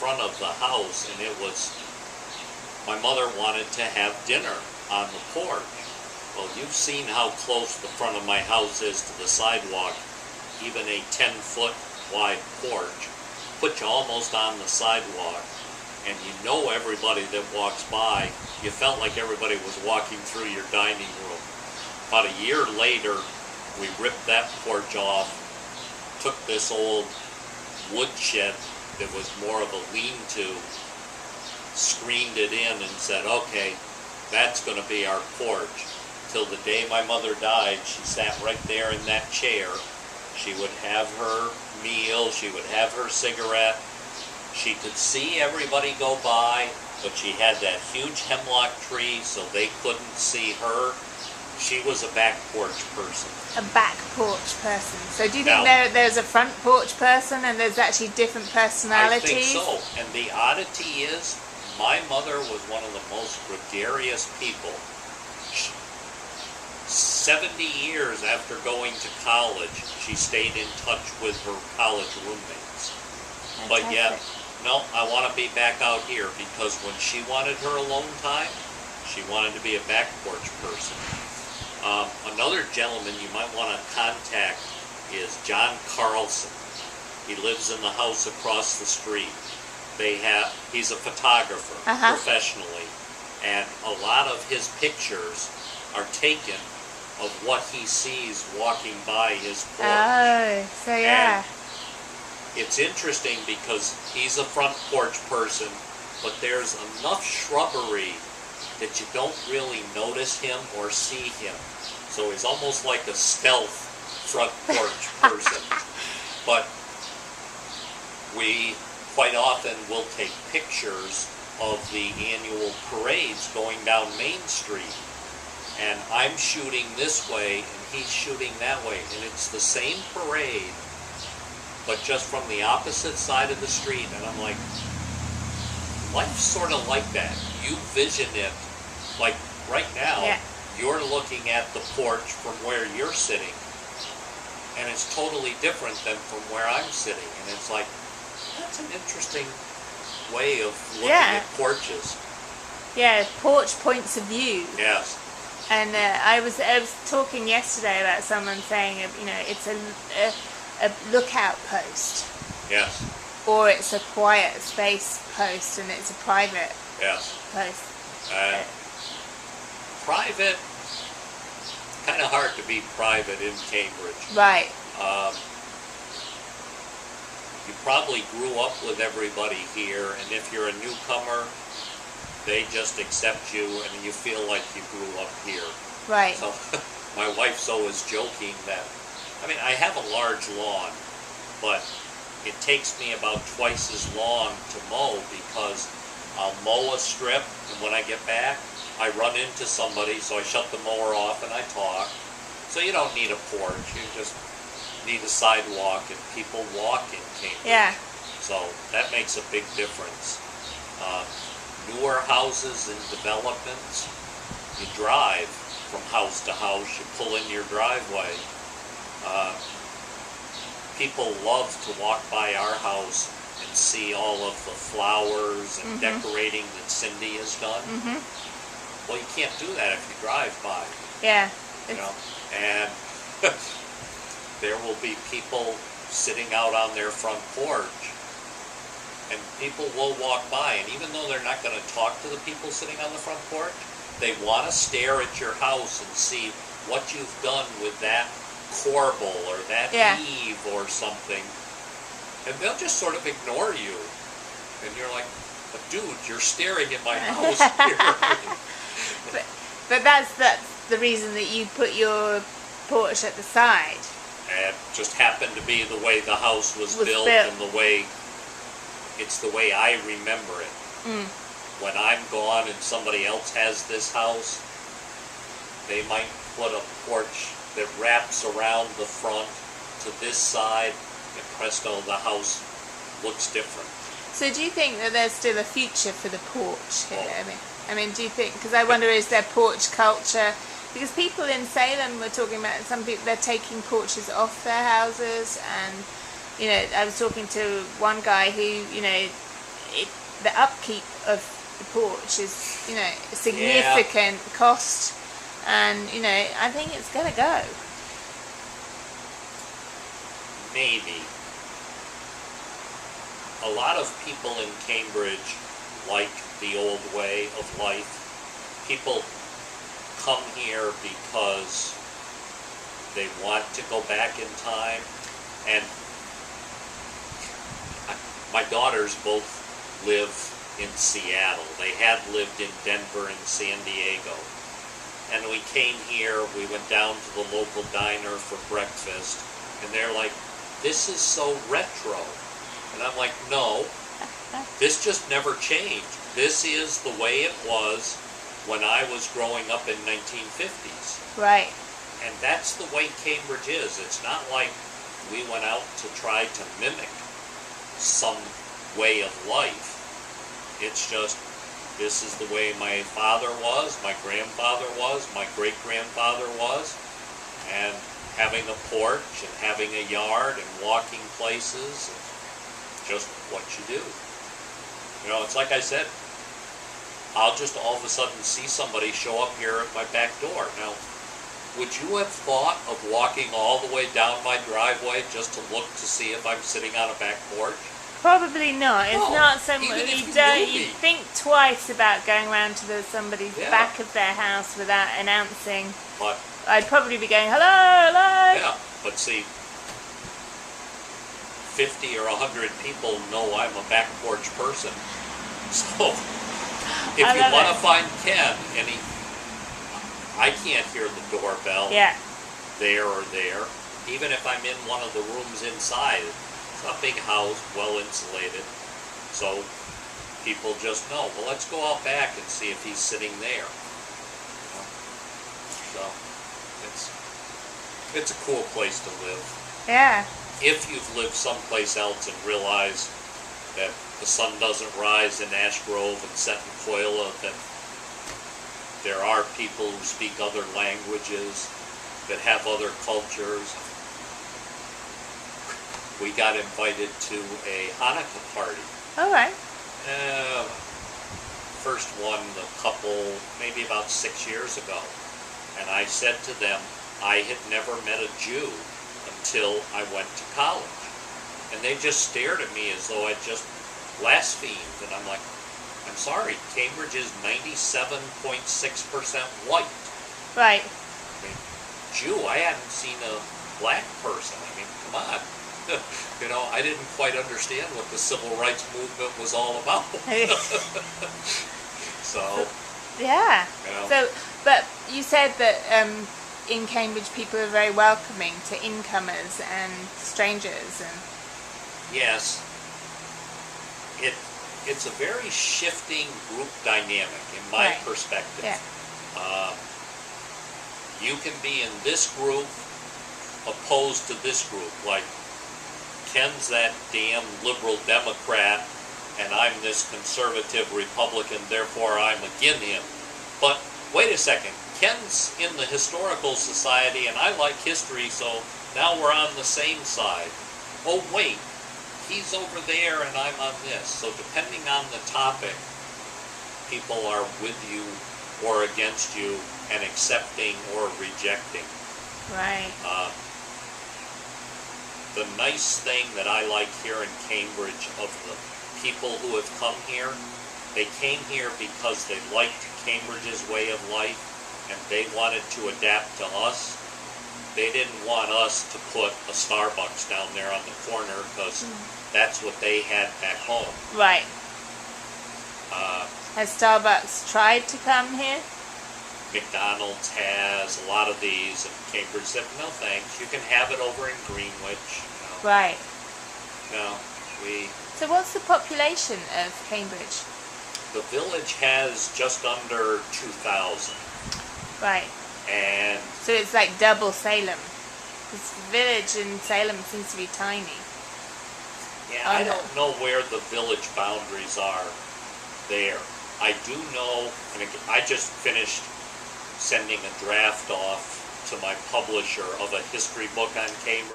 front of the house, and it was, my mother wanted to have dinner on the porch. Well, you've seen how close the front of my house is to the sidewalk. Even a 10-foot wide porch puts you almost on the sidewalk, and you know everybody that walks by. You felt like everybody was walking through your dining room. About a year later, we ripped that porch off, took this old wood shed that was more of a lean-to, screened it in and said, okay, that's going to be our porch. Till the day my mother died, she sat right there in that chair. She would have her meal, she would have her cigarette. She could see everybody go by, but she had that huge hemlock tree so they couldn't see her. She was a back porch person. A back porch person. So do you think there's a front porch person and there's actually different personalities? I think so. And the oddity is, my mother was one of the most gregarious people. 70 years after going to college, she stayed in touch with her college roommates. Fantastic. But yet, no, I want to be back out here, because when she wanted her alone time, she wanted to be a back porch person. Another gentleman you might want to contact is John Carlson. He lives in the house across the street. He's a photographer professionally, and a lot of his pictures are taken of what he sees walking by his porch. Oh, so yeah. And it's interesting because he's a front porch person, but there's enough shrubbery that you don't really notice him or see him. So he's almost like a stealth front porch person. But we quite often will take pictures of the annual parades going down Main Street. And I'm shooting this way, and he's shooting that way. And it's the same parade, but just from the opposite side of the street. And I'm like, life's sort of like that. You vision it, like right now, you're looking at the porch from where you're sitting, and it's totally different than from where I'm sitting. And it's like, that's an interesting way of looking at porches. Yeah, porch points of view. Yes. And I was talking yesterday about someone saying, it's a lookout post. Yes. Or it's a quiet space post, and it's a private post. Private, kind of hard to be private in Cambridge. Right. You probably grew up with everybody here, and if you're a newcomer, they just accept you, and you feel like you grew up here. Right. So my wife's always joking that, I have a large lawn, but it takes me about twice as long to mow, because I'll mow a strip, and when I get back, I run into somebody, so I shut the mower off and I talk. So you don't need a porch, you just need a sidewalk, and people walk in Cambridge. Yeah. So that makes a big difference. Newer houses and developments, you drive from house to house, you pull in your driveway. People love to walk by our house and see all of the flowers and decorating that Cindy has done. Well, you can't do that if you drive by. Yeah. And there will be people sitting out on their front porch, and people will walk by, and even though they're not going to talk to the people sitting on the front porch, they want to stare at your house and see what you've done with that corbel or that eave or something, and they'll just sort of ignore you, and you're like, but dude, you're staring at my house. but that's the reason that you put your porch at the side. And it just happened to be the way the house was built, and it's the way I remember it. When I'm gone and somebody else has this house, they might put a porch that wraps around the front to this side, and presto, the house looks different. So do you think that there's still a future for the porch here? Do you think, because I wonder, is there porch culture? Because people in Salem were talking about, some people, they're taking porches off their houses, and I was talking to one guy who the upkeep of the porch is, a significant cost, and I think it's gonna go. Maybe. A lot of people in Cambridge like the old way of life. People come here because they want to go back in time, and my daughters both live in Seattle. They had lived in Denver and San Diego. And we came here, we went down to the local diner for breakfast, and they're like, "This is so retro." And I'm like, "No, this just never changed. This is the way it was when I was growing up in 1950s. Right. And that's the way Cambridge is. It's not like we went out to try to mimic some way of life. It's just, this is the way my father was, my grandfather was, my great-grandfather was, and having a porch and having a yard and walking places, it's just what you do. It's like I said, I'll just all of a sudden see somebody show up here at my back door. Now, would you have thought of walking all the way down my driveway just to look to see if I'm sitting on a back porch? Probably not. It's not so much. You You think twice about going around to somebody's back of their house without announcing. But I'd probably be going, "Hello, hello." yeah, but see, 50 or 100 people know I'm a back porch person. So if you want to find Ken, and I can't hear the doorbell there or there, even if I'm in one of the rooms inside. It's a big house, well insulated, so people just know, well, let's go out back and see if he's sitting there. So it's a cool place to live. Yeah. If you've lived someplace else and realize that the sun doesn't rise in Ash Grove and set in Coila, that there are people who speak other languages, that have other cultures. We got invited to a Hanukkah party. All right. First one, a couple, maybe about 6 years ago. And I said to them, I had never met a Jew until I went to college. And they just stared at me as though I just blasphemed. And I'm like, I'm sorry, Cambridge is 97.6% white. Right. I mean, Jew, I hadn't seen a black person. I mean, come on. I didn't quite understand what the civil rights movement was all about. So. Yeah. So, but you said that in Cambridge people are very welcoming to incomers and strangers, and. Yes. It's a very shifting group dynamic in my perspective. Yeah. You can be in this group opposed to this group, like Ken's that damn liberal Democrat and I'm this conservative Republican, therefore I'm against him. But wait a second, Ken's in the Historical Society and I like history, so now we're on the same side. Oh wait, he's over there and I'm on this. So depending on the topic, people are with you or against you and accepting or rejecting. Right. The nice thing that I like here in Cambridge of the people who have come here, they came here because they liked Cambridge's way of life and they wanted to adapt to us. They didn't want us to put a Starbucks down there on the corner because that's what they had back home. Right. Has Starbucks tried to come here? McDonald's has a lot of these, and Cambridge said, no thanks, you can have it over in Greenwich. Right. So what's the population of Cambridge? The village has just under 2,000. Right. And so it's like double Salem. This village in Salem seems to be tiny. Yeah, I don't know where the village boundaries are there. I do know, and I just finished sending a draft off to my publisher of a history book on Cambridge.